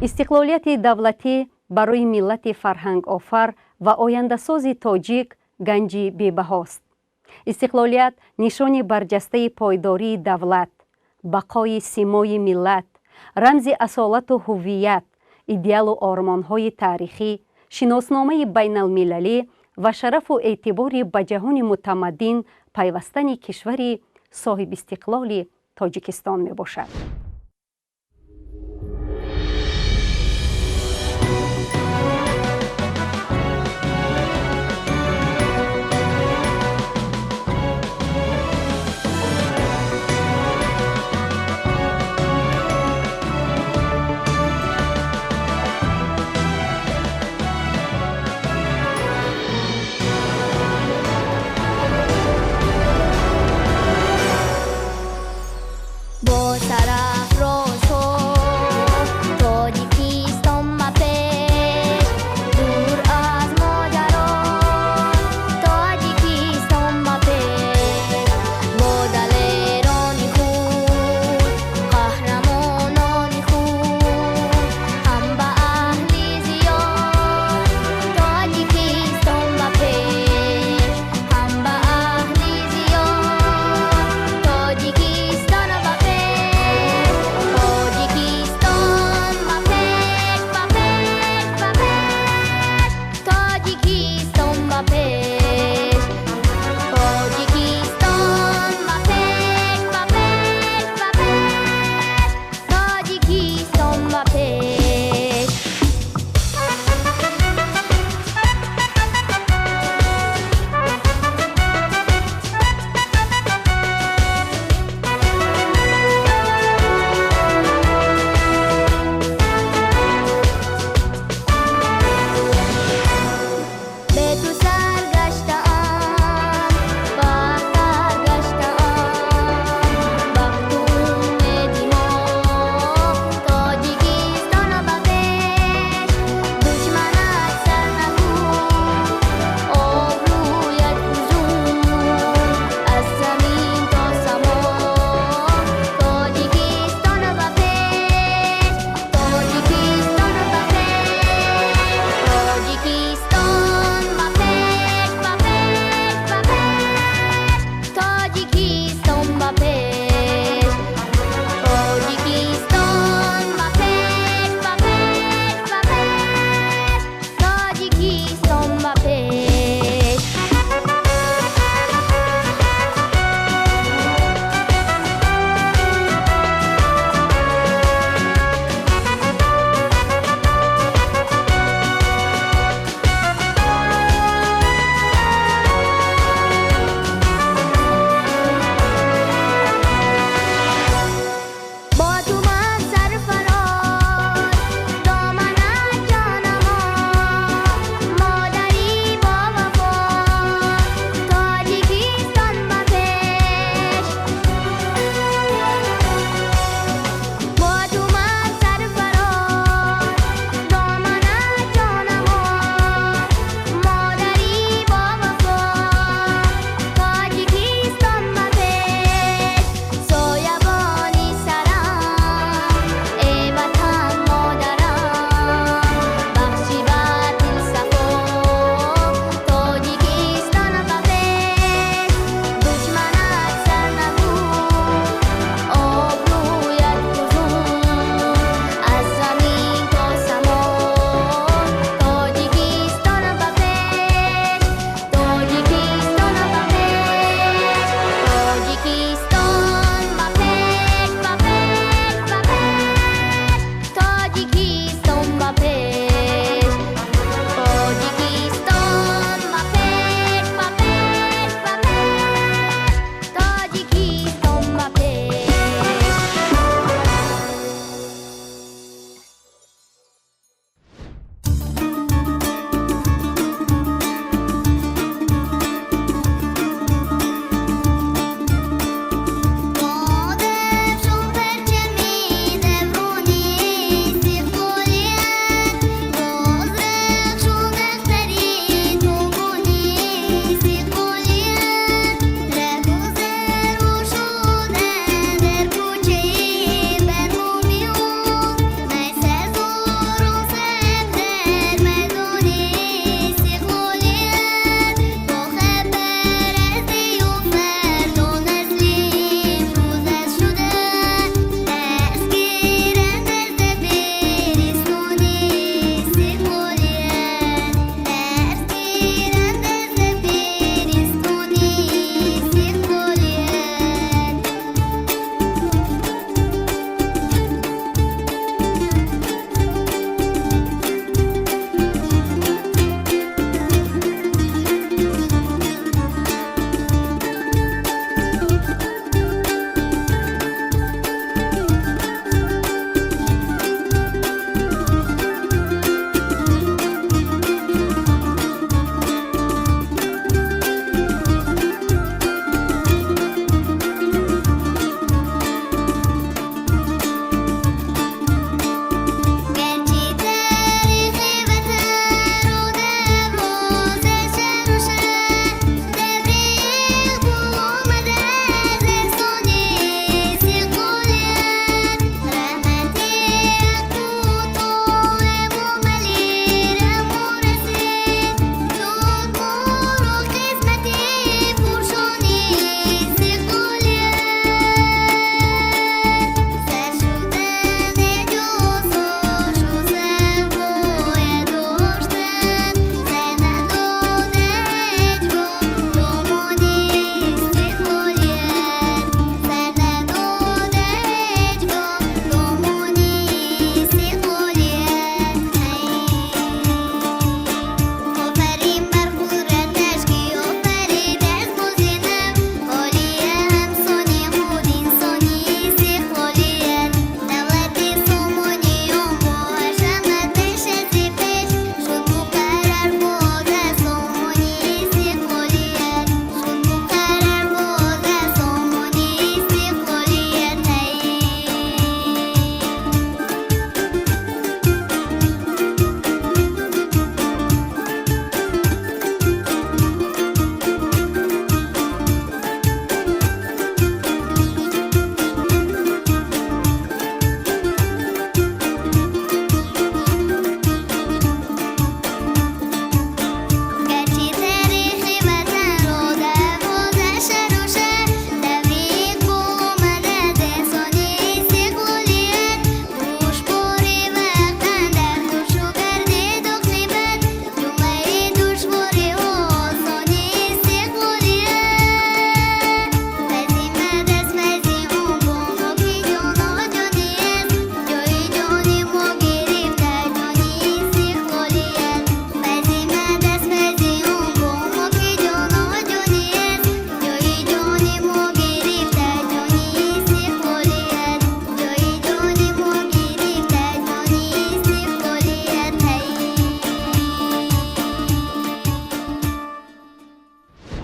استقلالیت دولتی برای ملت فرهنگ آفر و آینده‌ساز تاجیک گنجی بی‌بهاست. استقلالیت نشان برجسته پایداری دولت، بقای سیمای ملت، رمز اصالت و هویت، ایدئال و آرمان‌های تاریخی، شناسنامه بین المللی و شرف و اعتبار به جهان متمدن پیوستن کشور صاحب استقلال تاجیکستان می باشد. با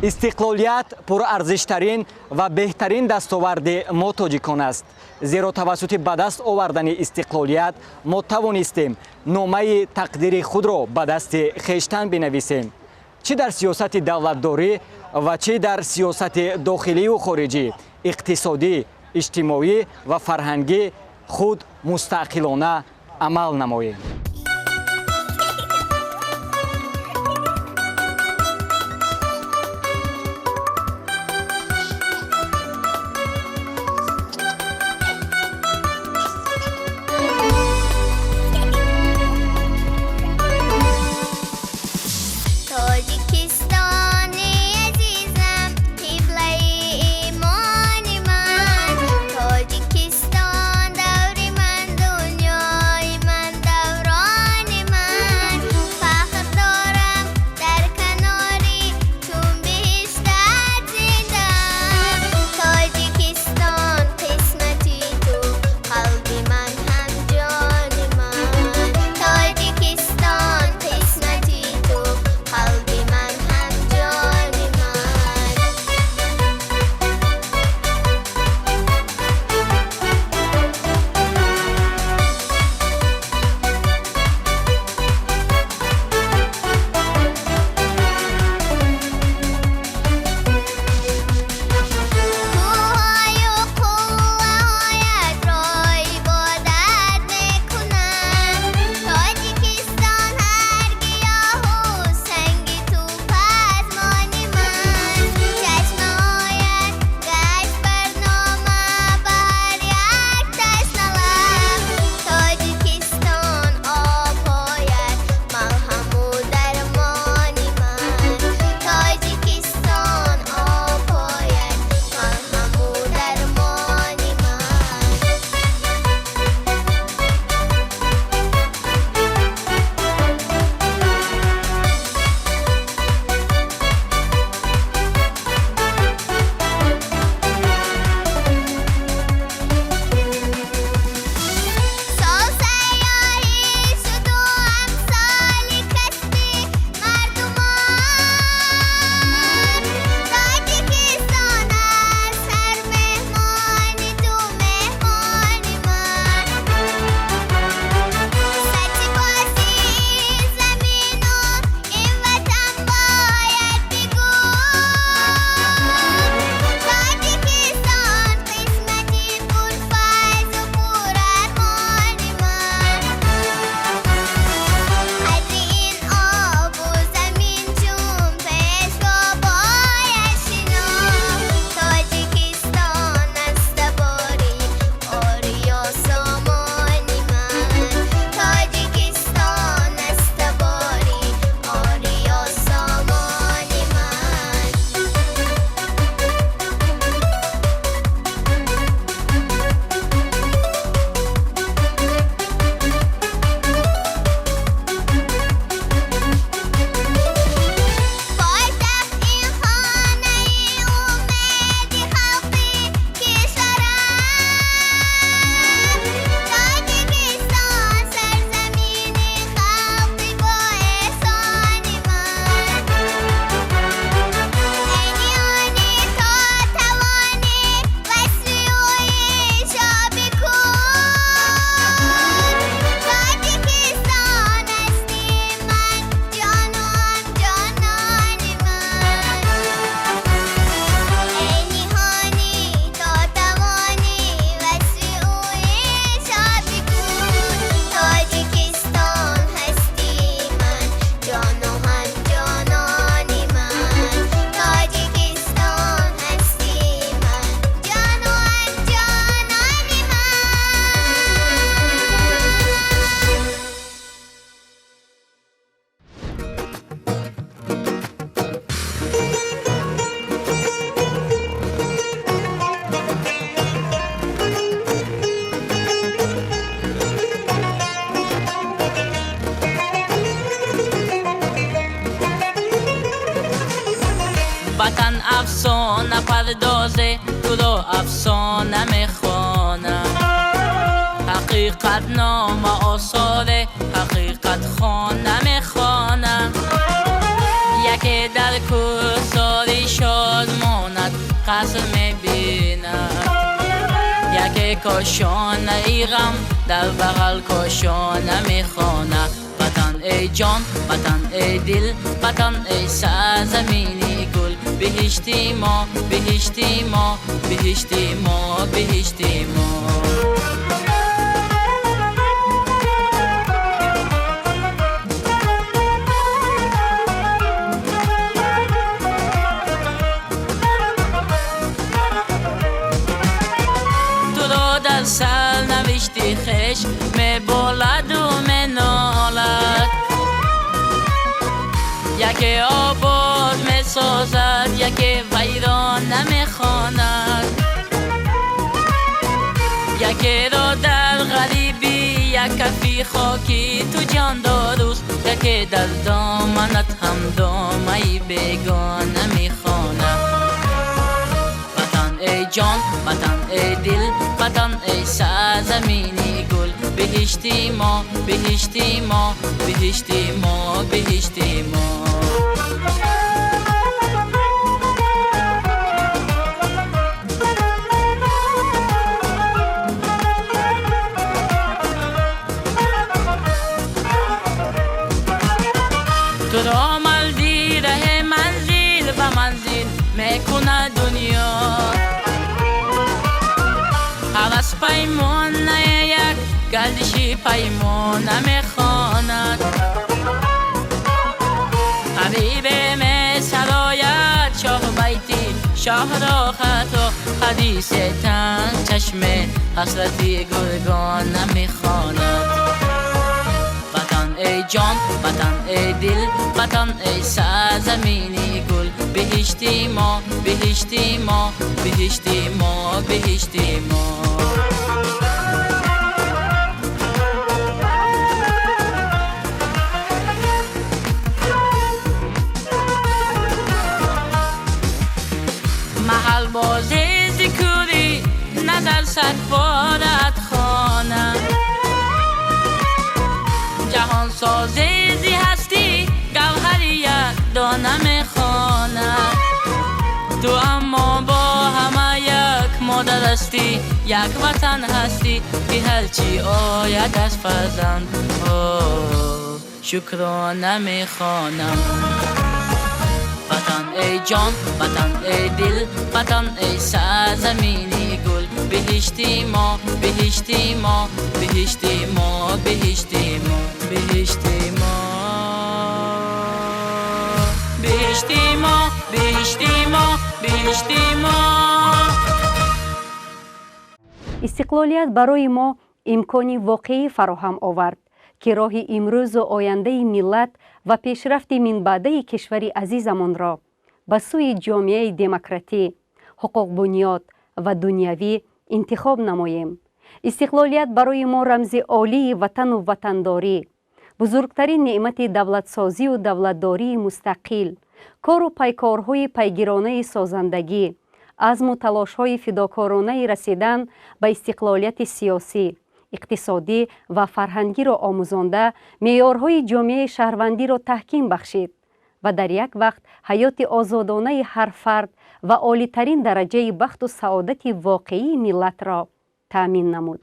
استقلالیت پرارزشترین و بهترین دستاورد ما تاجیکان است. زیرا توسط به دست آوردن استقلالیت ما توانستیم نامه تقدیر خود را به دست خویشتن بنویسیم. چه در سیاست دولتداری و چه در سیاست داخلی و خارجی، اقتصادی، اجتماعی و فرهنگی خود مستقلانه عمل نماییم. وطن افسانه پردازه تو را افسانه میخوانم حقیقت نام آثار حقیقت خانه میخوانم یکی در کوهساری شادمانت قصر میبیند. یک کاشانه ای غم در بغل کاشانه میخوانه. وطن ای جان، وطن ای دل، وطن ای سرزمینی گل. بهشتی ما، بهشتی ما، بهشتی ما، بهشتی ما. سر نوشتی خش می بولد و می نالد. یکی آباد می سازد، یکی ویران نمی خواند. یکی را در غریبی یک کفی خاکی تو جان داروست. یکی در دامنت هم دامهی بیگانه می خواند. ای جان، وطن ای دل، وطن ای سرزمینی گل. بهشتی ما، بهشتی ما، بهشتی ما، بهشتی ما. تو را ملدی ره منزل و منزل میکنه دنیا. حوث پیمانه یک گردشی پیمانه میخواند. حبیب می سراید شاه بیتی شاه را خطا. حدیث تن چشم حسرتی گرگان میخواند. وطن ای جان، وطن ای دل، وطن ای سرزمینی گل. بهشتی ما، بهشتی ما، بهشتی ما، بهشتی ما. محل بازی ذکری نظر صد بارت خانه. جهان سازی زی هستی گوهری یک دانه میخواند. تو اما با همه یک مادر هستی، یک وطن هستی که هرچی آید از فرزند شکرانه میخوانم. وطن ای جان، وطن ای دل، وطن ای سرزمینی گل. بهشتی ما، بهشتی ما، بهشتی ما، بهشتی ما، بهشتی ما، بهشتی ما، بهشتی ما، بهشتی ما. استقلالیت برای ما امکانی واقعی فراهم آورد که راه امروز و آینده ملت و پیشرفت منبعده کشور عزیزمان را به سوی جامعه دموکراتی، حقوق بنیاد و دنیوی انتخاب نماییم. استقلالیت برای ما رمز عالی وطن و وطنداری، بزرگترین نعمت دولتسازی و دولتداری مستقل، کار و پیکارهای پیگیرانه سازندگی، عزم و تلاش‌های فداکارانه رسیدن به استقلالیت سیاسی، اقتصادی و فرهنگی را آموزانده معیارهای جامعه شهروندی را تحکیم بخشید و در یک وقت حیات آزادانه هر فرد و عالی‌ترین درجه بخت و سعادت واقعی ملت را تأمین نمود.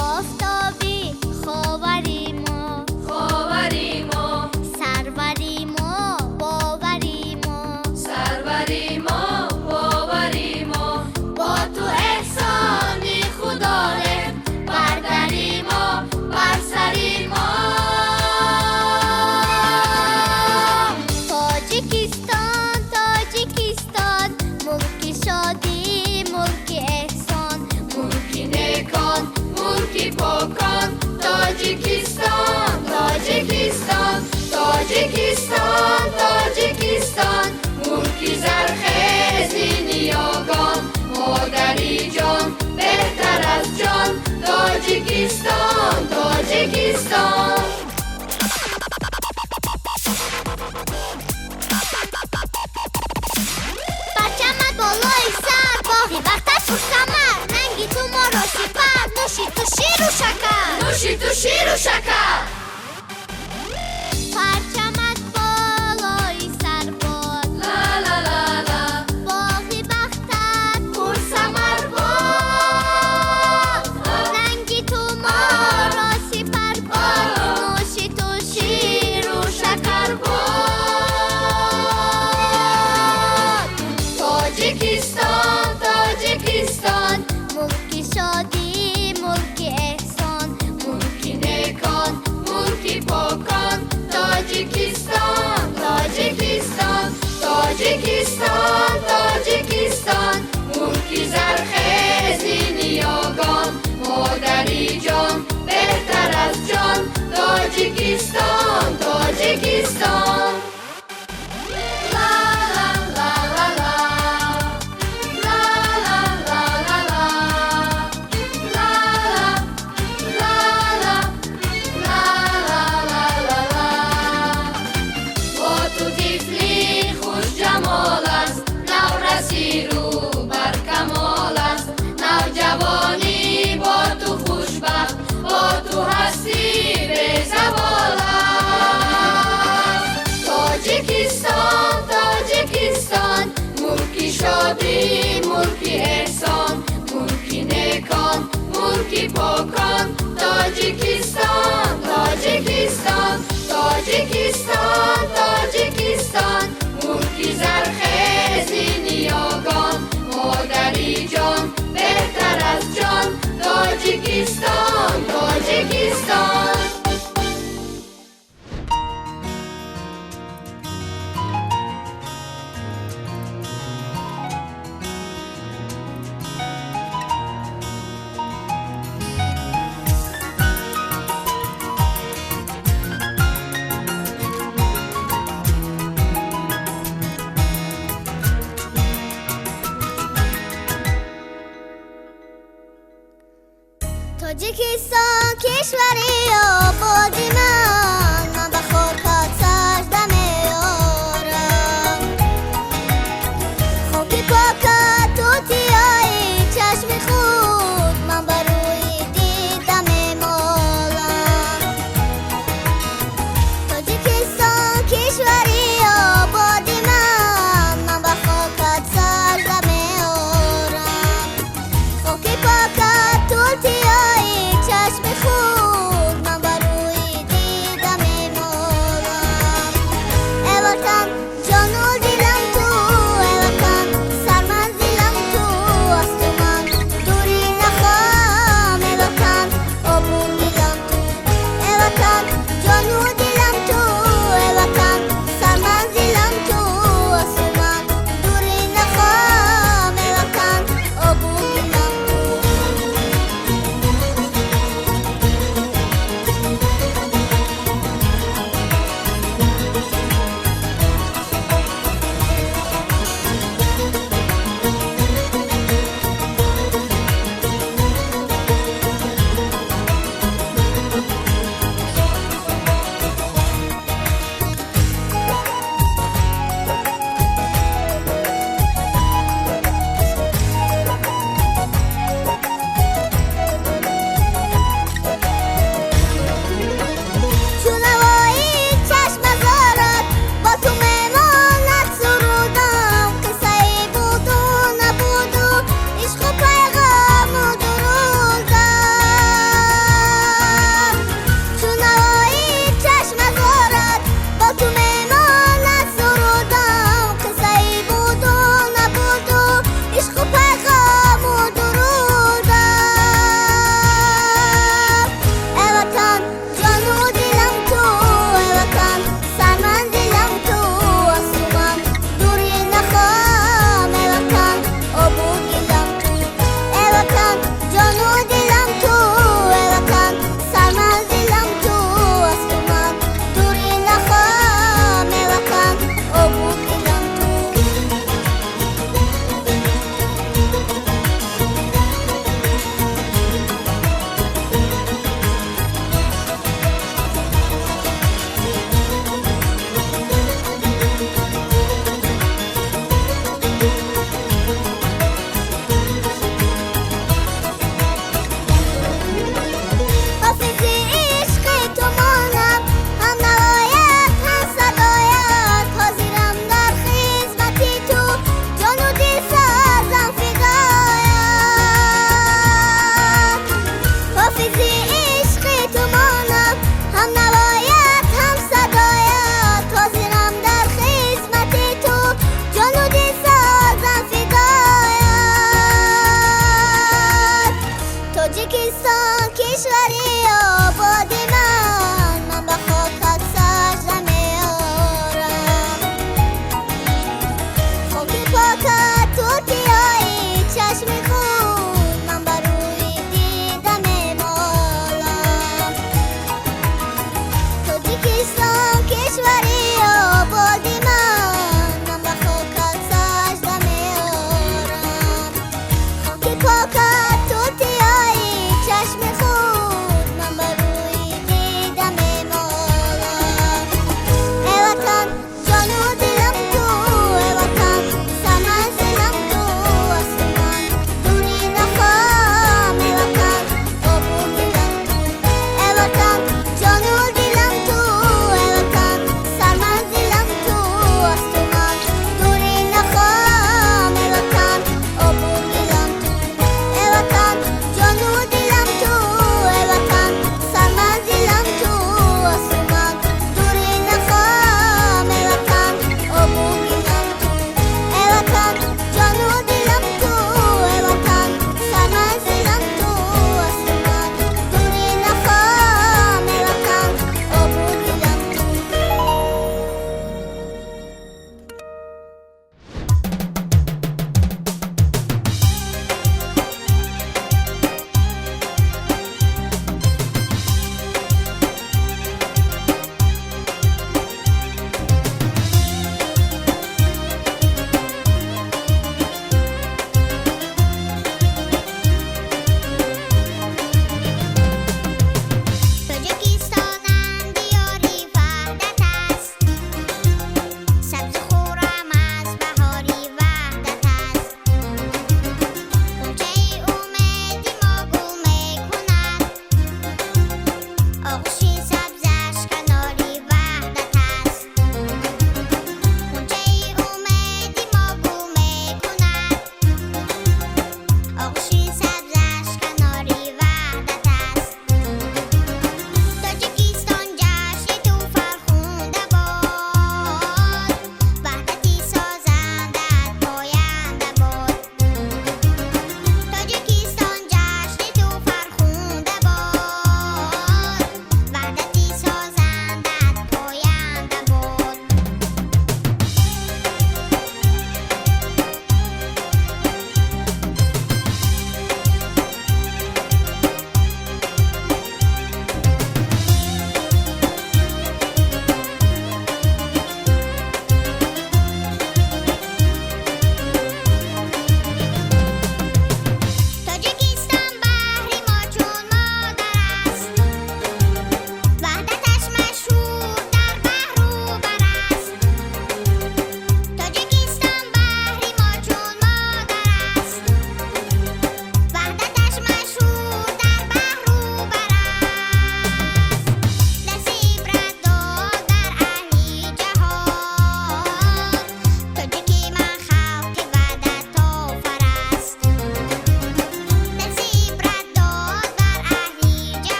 آفتابی خاوری ما شکر نوشی تو شیر و شکر پرچمت بالای سر باد لا لا لا لا باغی بختت پر ثمر باد رنگی تو ما راسی پر باد نوشی تو شیر و شکر باد تاجیکستان تاجیکستان ملکی شادی ملکی احسان ملکی نیکان ملکی پاکان تاجیکستان تاجیکستان تاجیکستان تاجیکستان ملکی زرخیزی نیاگان مادری جان بهتر از جان تاجیکستان تاجیکستان شادی ملکی احسان ملکی نیکان ملکی پاکان تاجیکستان تاجیکستان تاجیکستان تاجیکستان ملکی زرخیزی نیاگان مادری جان بهتر از جان تاجیکستان تاجیکستان تاجیکستان کشوری آبادی من به خاکت سجده میارم خاکی پاکت توتیای چشم خود من بر روی دیده میمالم تاجیکستان کشوری آبادی من به خاکت سجده میارم خاکی پاکت توتیای چشم خود من بر روی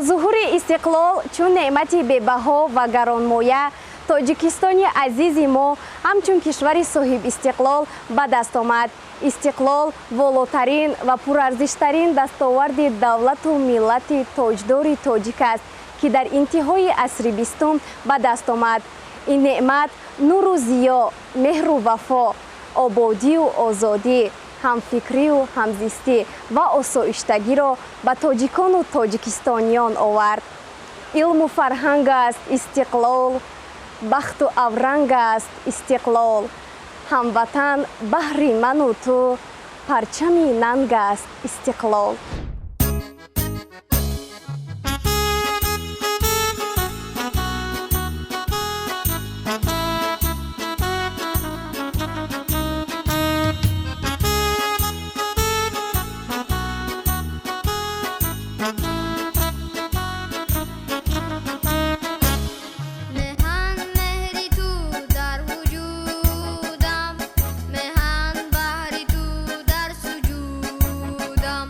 зуҳури истиқлол чун неъмати бебаҳо ва гаронмоя тоҷикистони азизи мо ҳамчун кишвари соҳибистиқлол ба даст омад. истиқлол волотарин ва пурарзиштарин дастоварди давлату миллати тоҷдори тоҷик аст, ки дар интиҳои асри бистум ба даст омад. ин неъмат нуру зиё, меҳру вафо, ободию озодӣ, ҳамфикрию ҳамзистӣ ва осоиштагиро ба тоҷикону тоҷикистониён овард. илму фарҳанг аст истиқлол, бахту авранг аст истиқлол. ҳамватан баҳри ману ту, парчами нанг аст истиқлол. مهان بهری تو در سجودم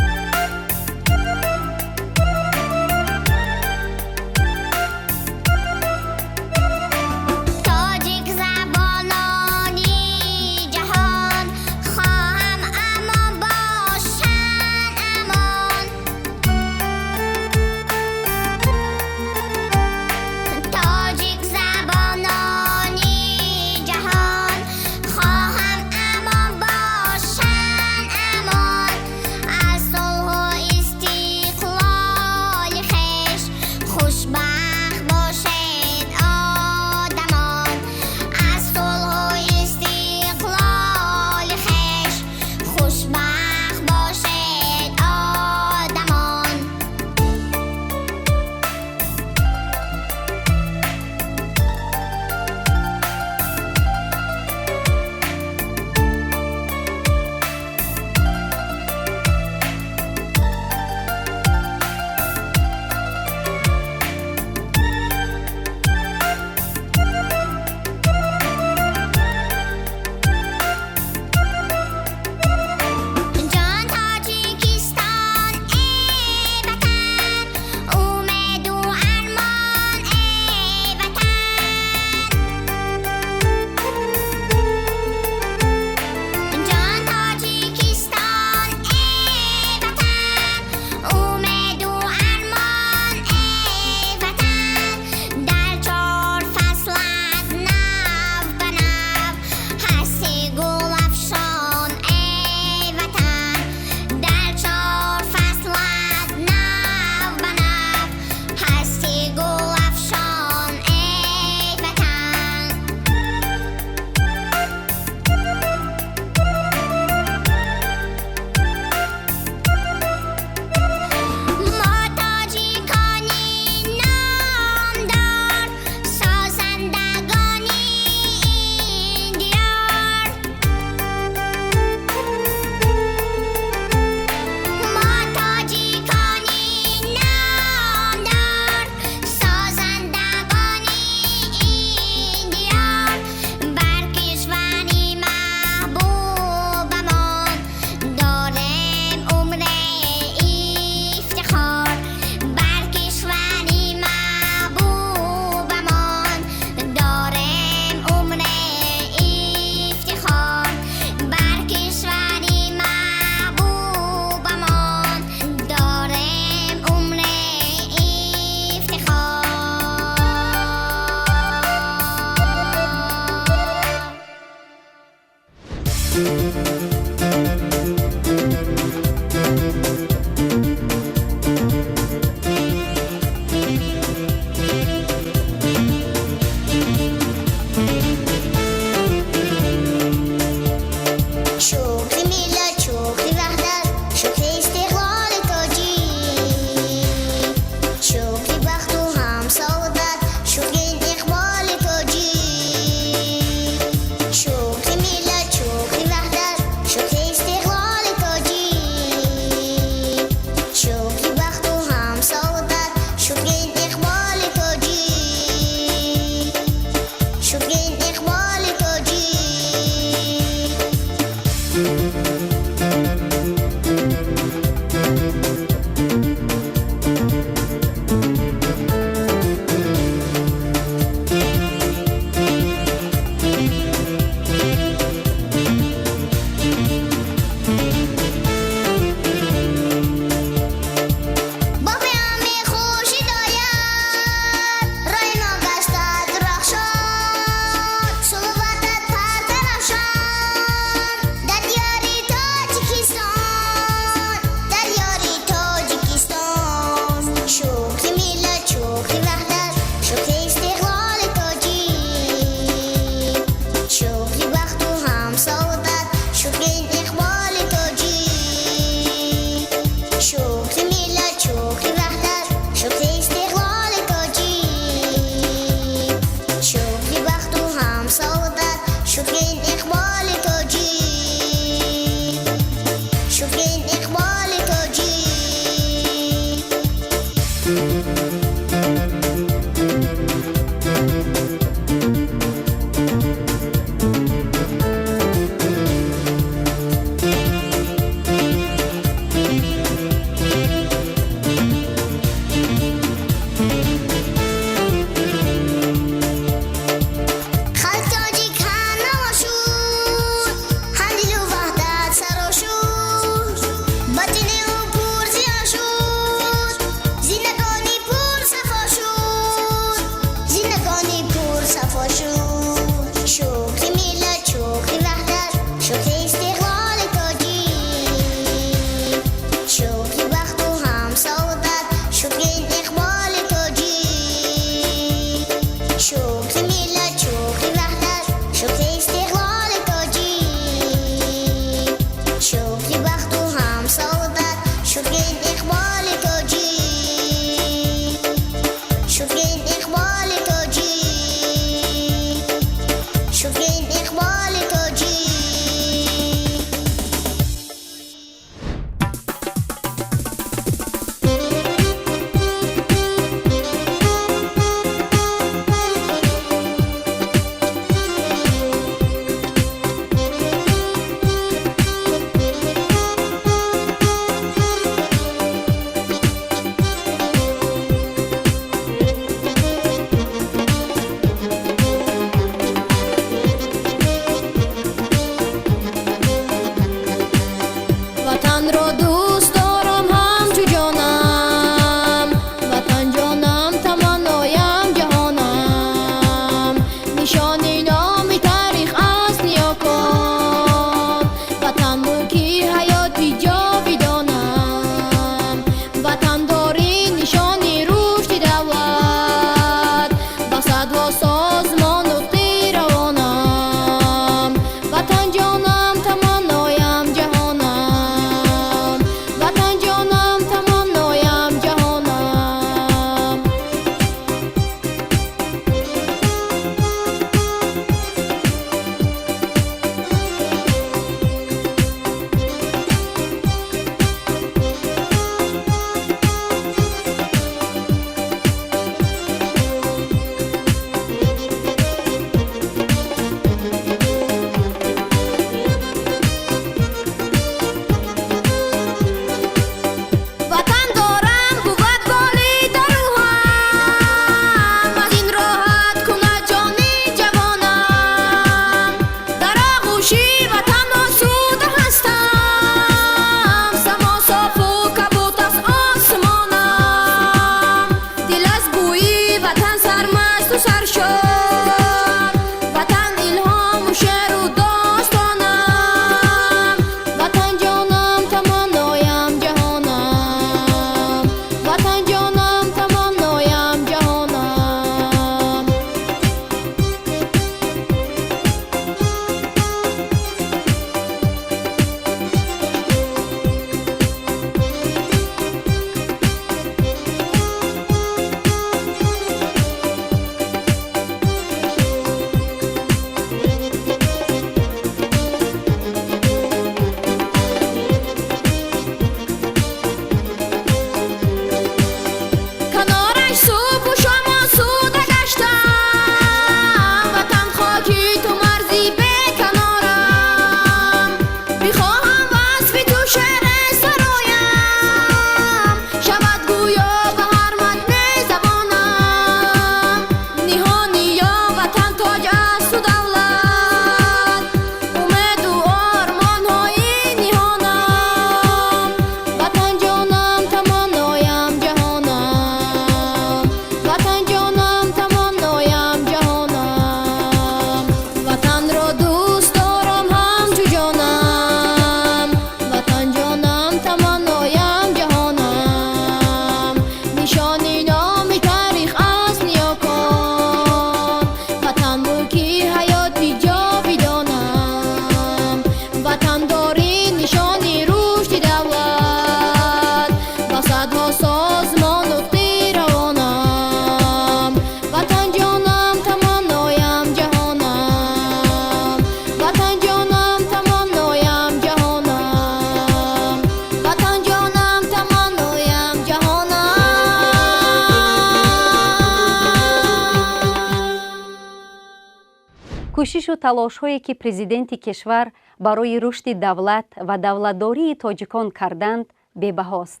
кӯшишу талошҳое ки президенти кишвар барои рушди давлат ва давлатдории тоҷикон карданд бебаҳост.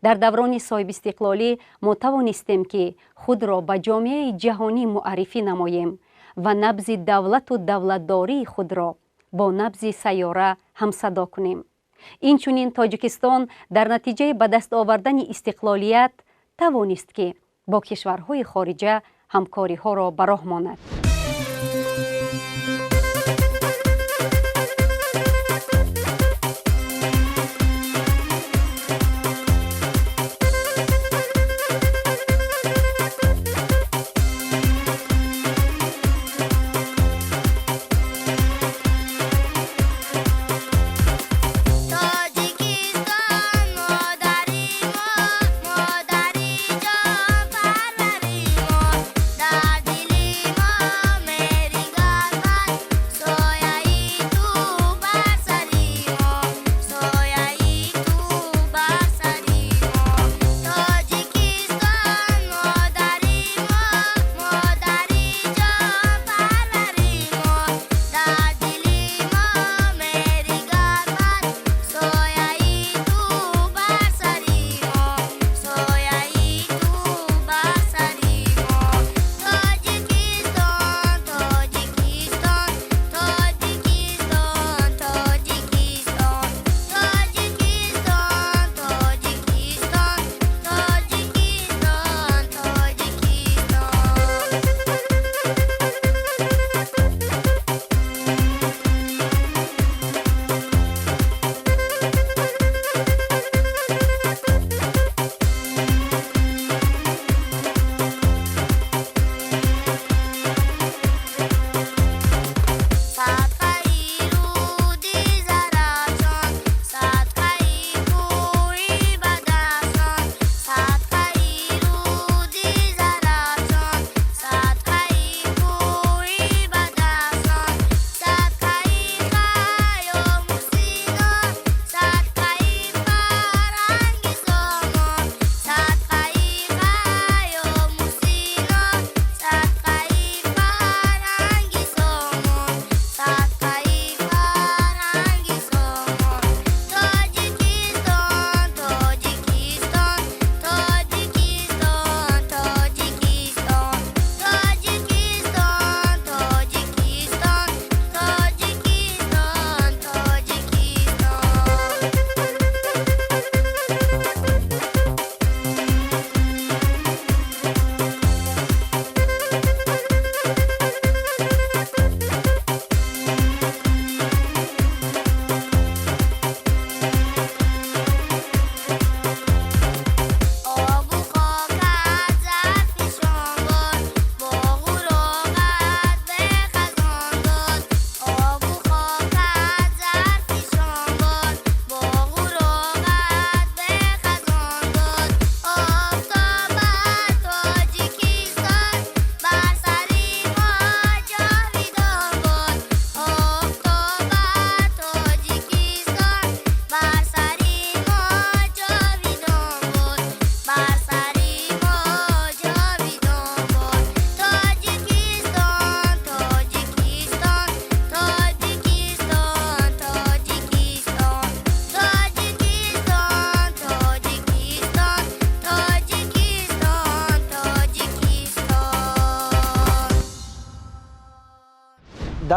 дар даврони соҳибистиқлолӣ мо тавонистем ки худро ба ҷомеаи ҷаҳонӣ муаррифӣ намоем ва набзи давлату давлатдории худро бо набзи сайёра ҳамсадо кунем. инчунин тоҷикистон дар натиҷаи ба даст овардани истиқлолият тавонист ки бо кишварҳои хориҷа ҳамкориҳоро ба роҳ монад.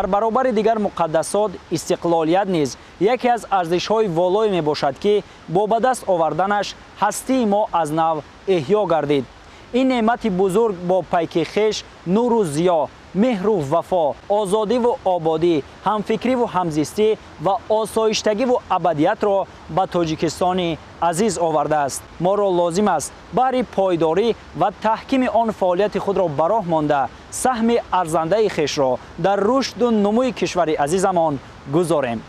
дар баробари дигар муқаддасот истиқлолият низ яке аз арзишҳои волое мебошад ки бо ба даст оварданаш ҳастии мо аз нав эҳьё гардид. ин неъмати бузург бо пайки хеш нуру зиё, меҳру вафо, озодиву ободӣ, ҳамфикриву ҳамзистӣ ва осоиштагиву абадиятро ба Тоҷикистони азиз овардааст. моро лозим аст баҳри пойдорӣ ва таҳкими он фаъолияти худро ба роҳ монда саҳми арзандаи хешро дар рушду нумӯи кишвари азизамон гузорем.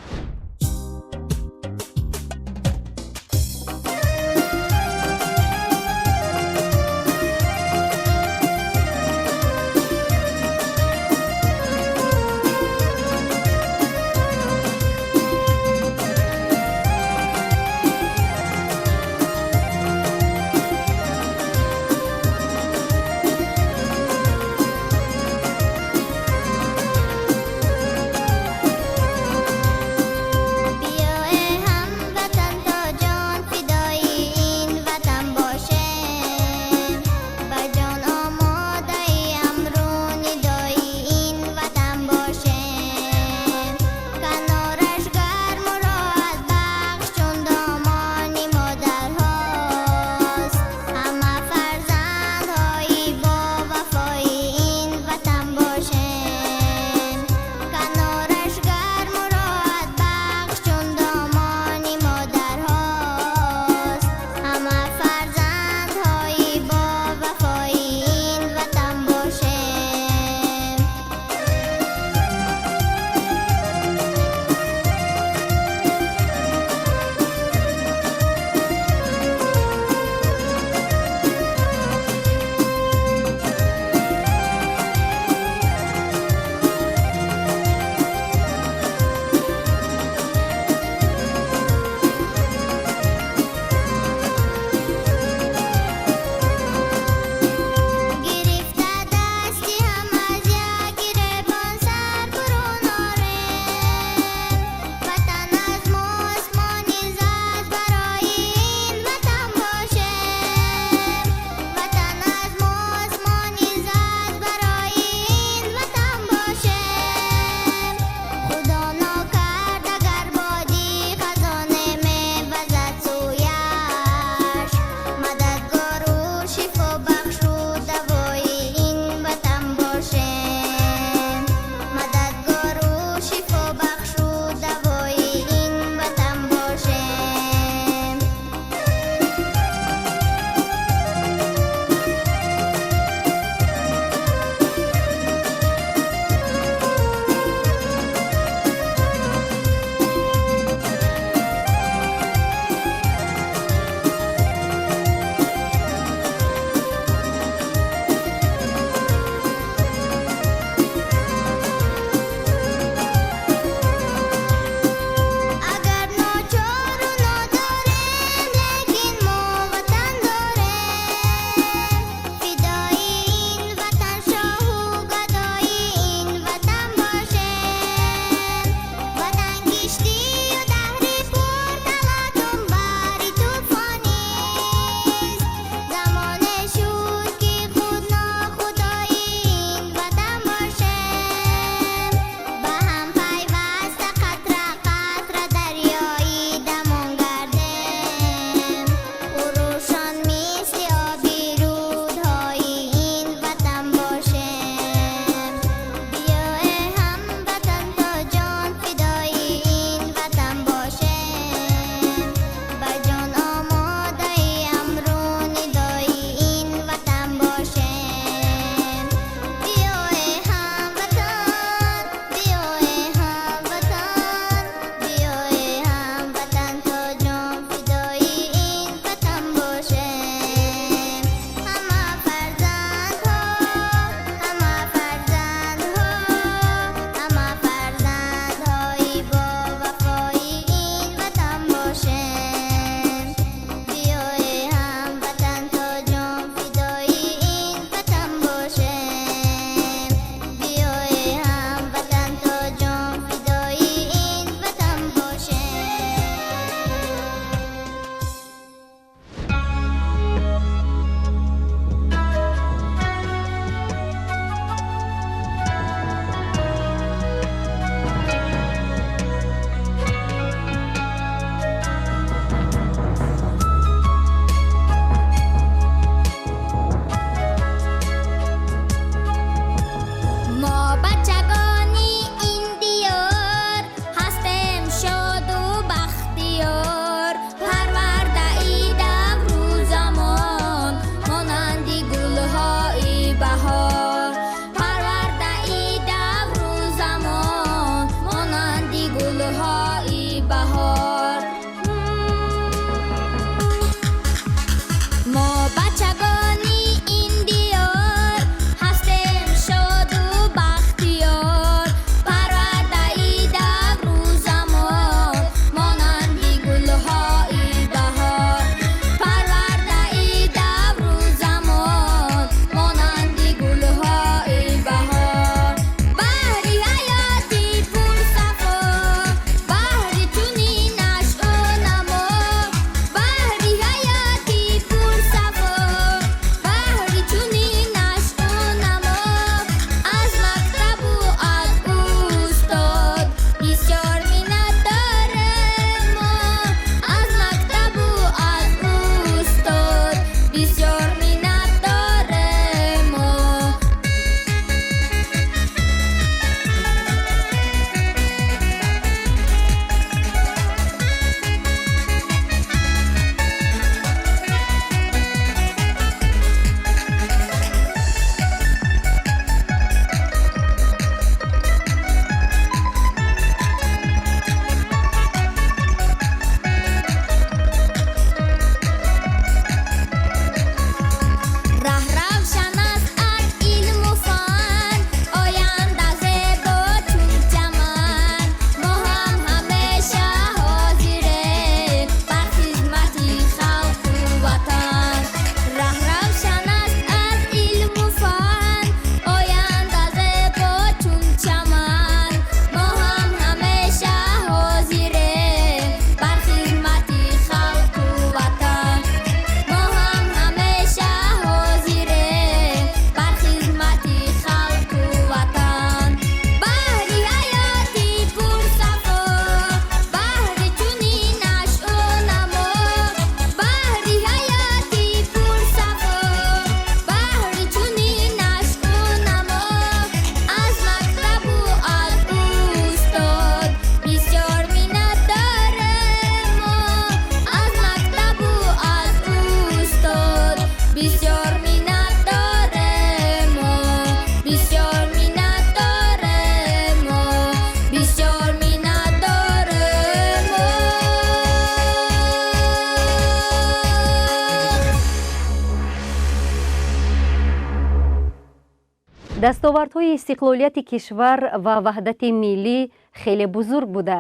дастовардҳои истиқлолияти кишвар ва ваҳдати миллӣ хеле бузург буда,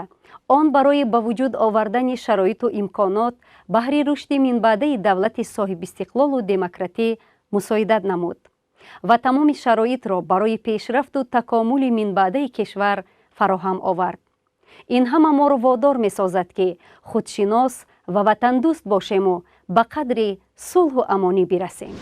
он барои ба вуҷуд овардани шароиту имконот баҳри рушди минбаъдаи давлати соҳибистиқлолу демократӣ мусоидат намуд ва тамоми шароитро барои пешрафту такомули минбаъдаи кишвар фароҳам овард. ин ҳама моро водор месозад ки худшинос ва ватандӯст бошему ба қадри сулҳу амонӣ бирасем.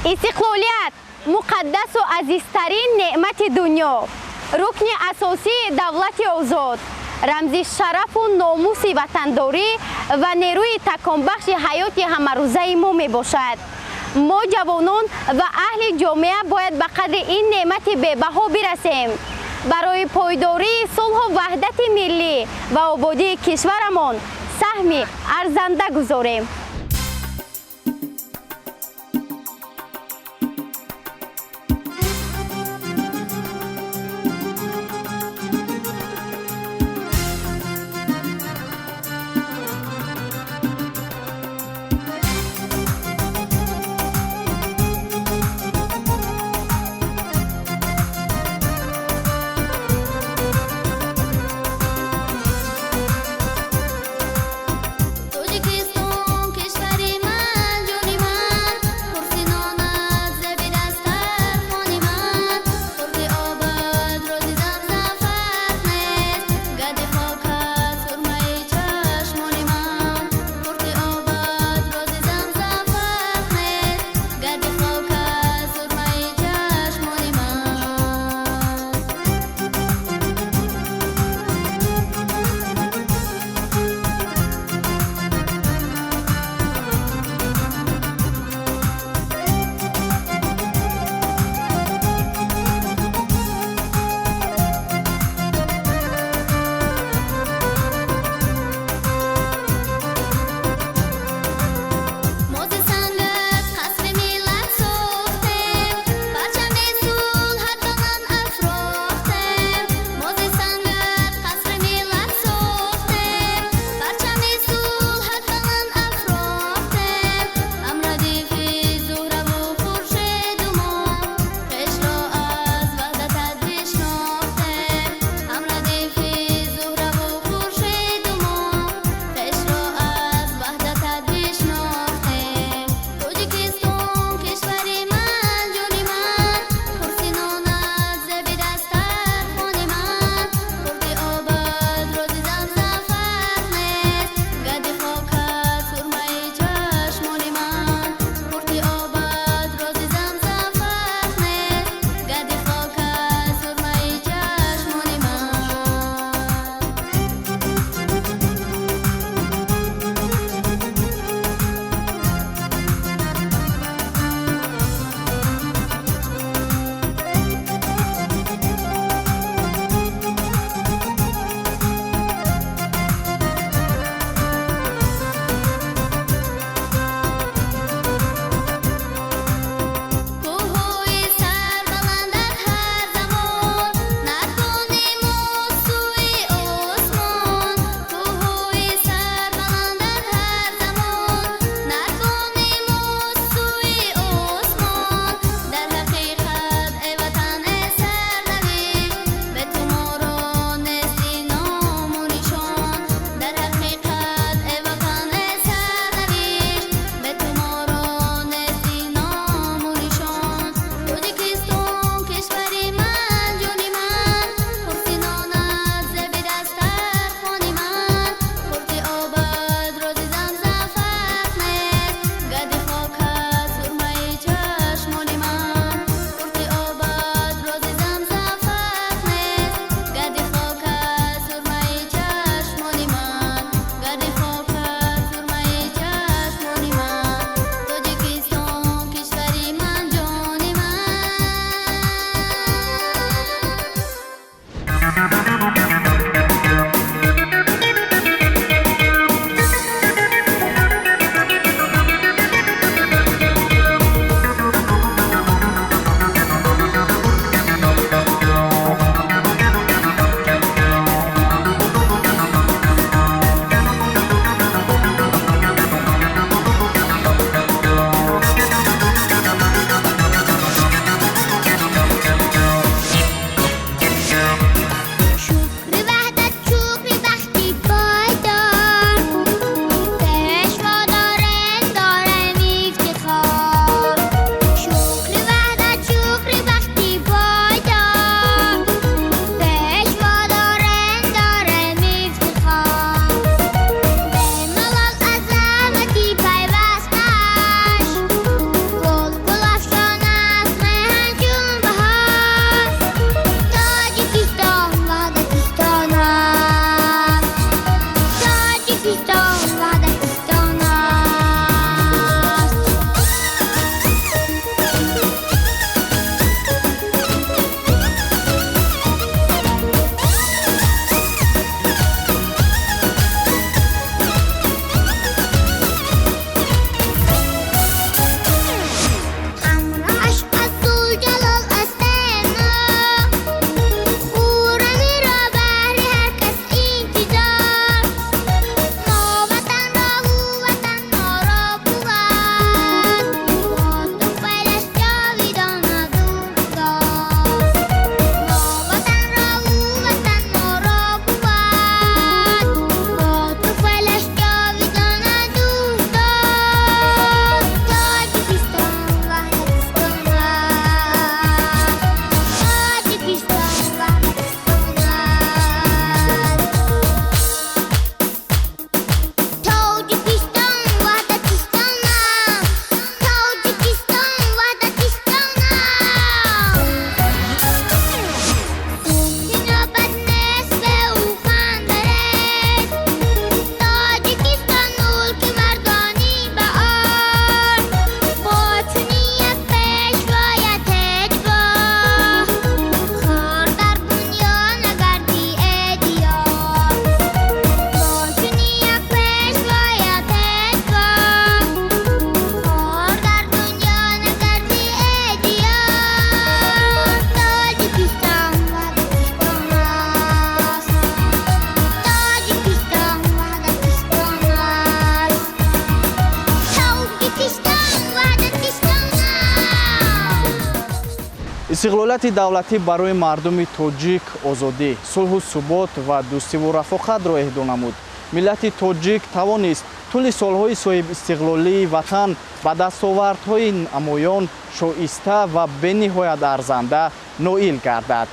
استقلالیت مقدس و عزیزترین نعمت دنیا، رکن اساسی دولت آزاد، رمز شرف و ناموس وطنداری و نیروی تکانبخش حیات همروزه ما می باشد. ما جوانان و اهل جامعه باید به قدر این نعمت بی‌بها برسیم. برای پایداری صلح و وحدت ملی و آبادی کشورمان سهم ارزنده گذاریم. توجیکستان استقلالات دولتی برای مردم تاجیک آزادی، صلح و ثبات و دوستی و رفاقت را اهدا نمود. ملت تاجیک توانست طول سالهای صاحب استقلالی وطن به دستاوردهای نمایان، شایسته و به‌نهایت ارزنده نائل گردد.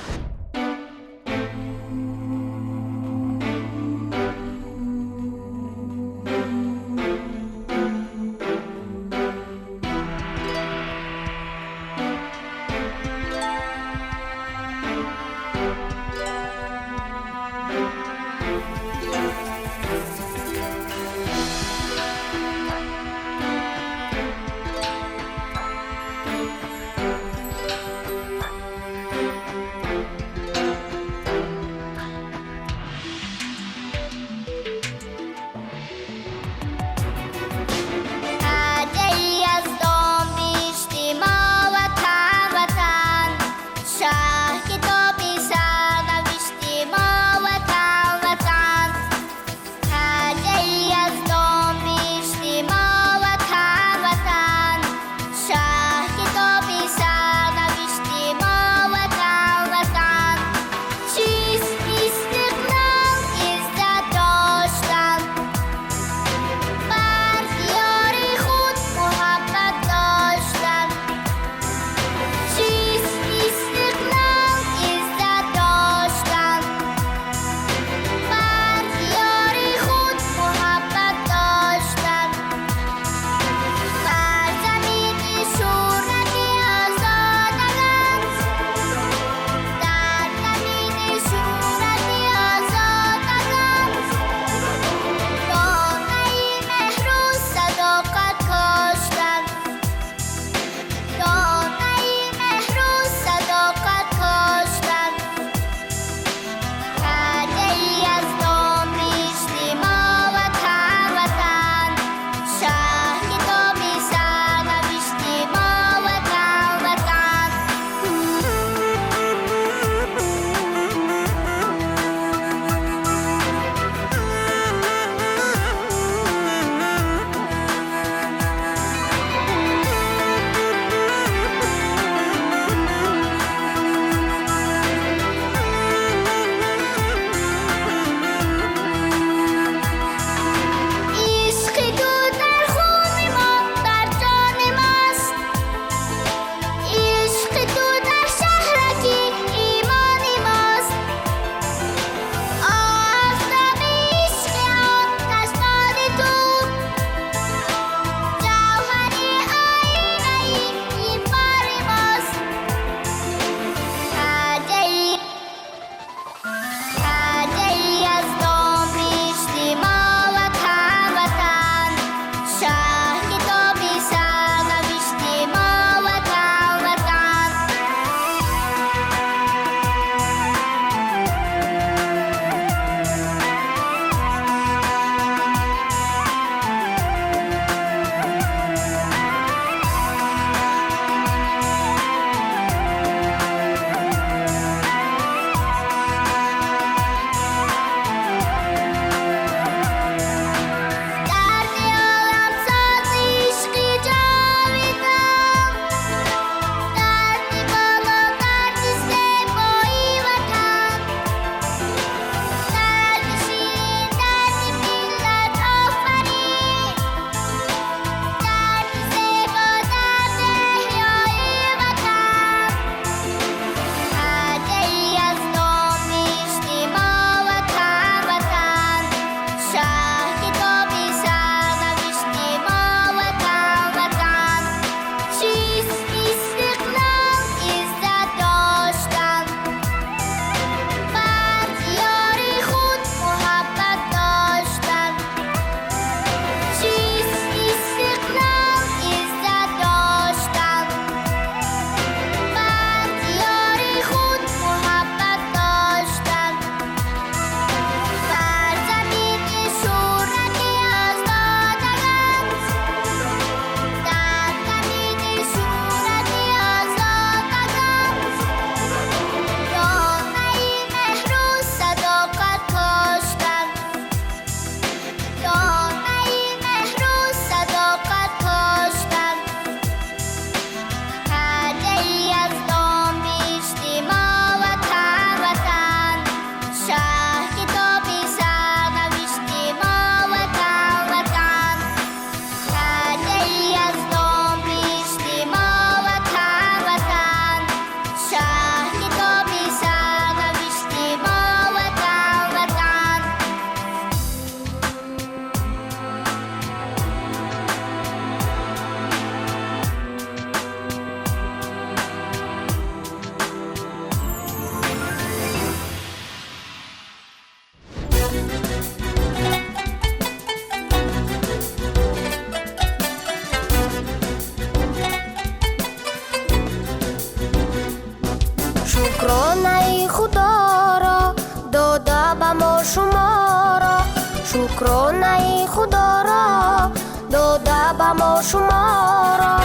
شما را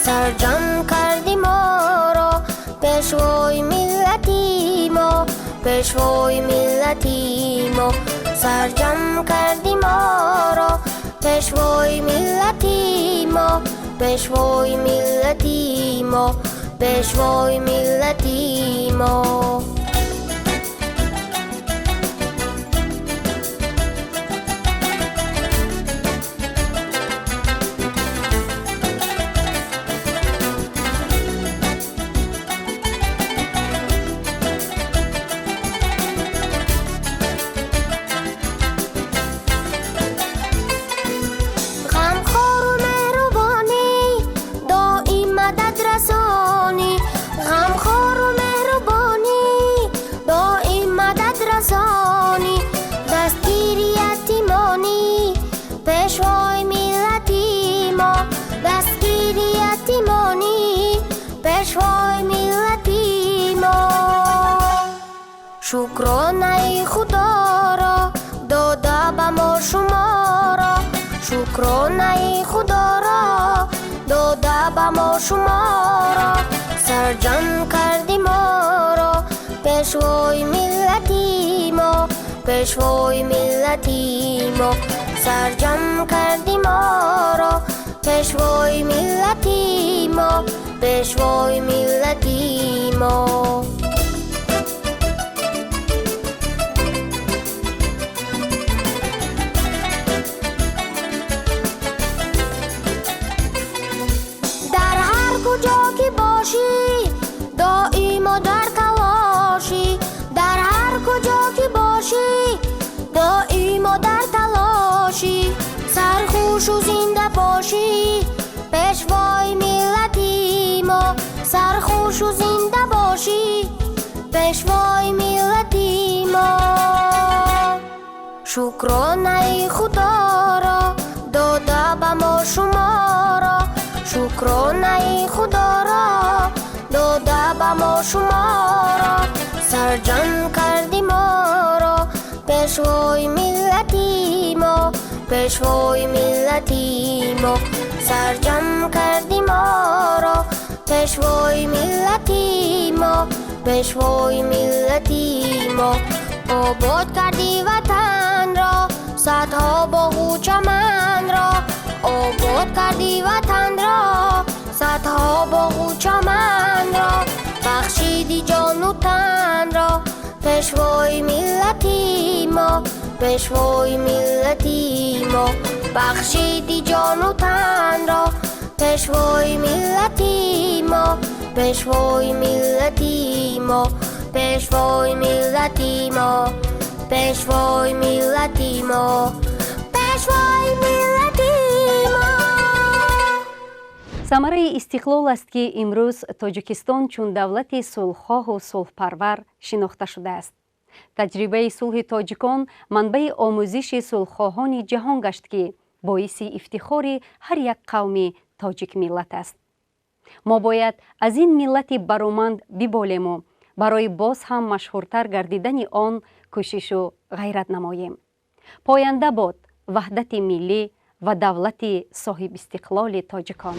سرجم کردی ما را پیشوای ملتی ما پیشوای ملتی ما سرجم کردی ما را پیشوای ملتی ما پیشوای ملتی ما پیشوای ملتی ما شکرانه خدا را داده به ما شما را شکرانه خدا را داده به ما شما را سرجم کردی ما را پیشوای ملتی ما پیشوای ملتی ما سرجم کردی ما را پیشوای ملتی ما پیشوای ملتی ما کجا که باشی دائم و در تلاشی در هر کجا که باشی دائم و در تلاشی سرخوش و زنده باشی پیشوای ملتی ما سرخوش و زنده باشی پیشوای ملتی ما شکرانه خدا را داده به ما شما را شکرانه خدا را داده به ما شما را سرجم کردی ما را پیشوای ملتی ما پیشوای ملتی ما سرجم کردی ما را پیشوای ملتی ما پیشوای ملتی ما آباد کردی وطن را صدها باغ و چمن را آباد کردی وطن را صدها باغ و چمن را بخشیدی جان و تن را پیشوای ملتی ما پیشوای ملتی ما بخشیدی جان و تن را پیشوای ملتی ما پیشوای ملتی ما پیشوای ملتی ما پیشوای ملتی ما پیشوای ملتی ما ثمره استقلال است که امروز تاجیکستان چون دولت صلحخواه و صلحپرور شناخته شده است. تجربه صلح تاجیکان منبع آموزش صلحخواهان جهان گشت که باعث افتخار هر یک قوم تاجیک ملت است. ما باید از این ملت برومند ببالیم و برای باز هم مشهورتر گردیدن آن کوشش و غیرت نماییم. پاینده باد وحدت ملی و دولت صاحب استقلال تاجیکان.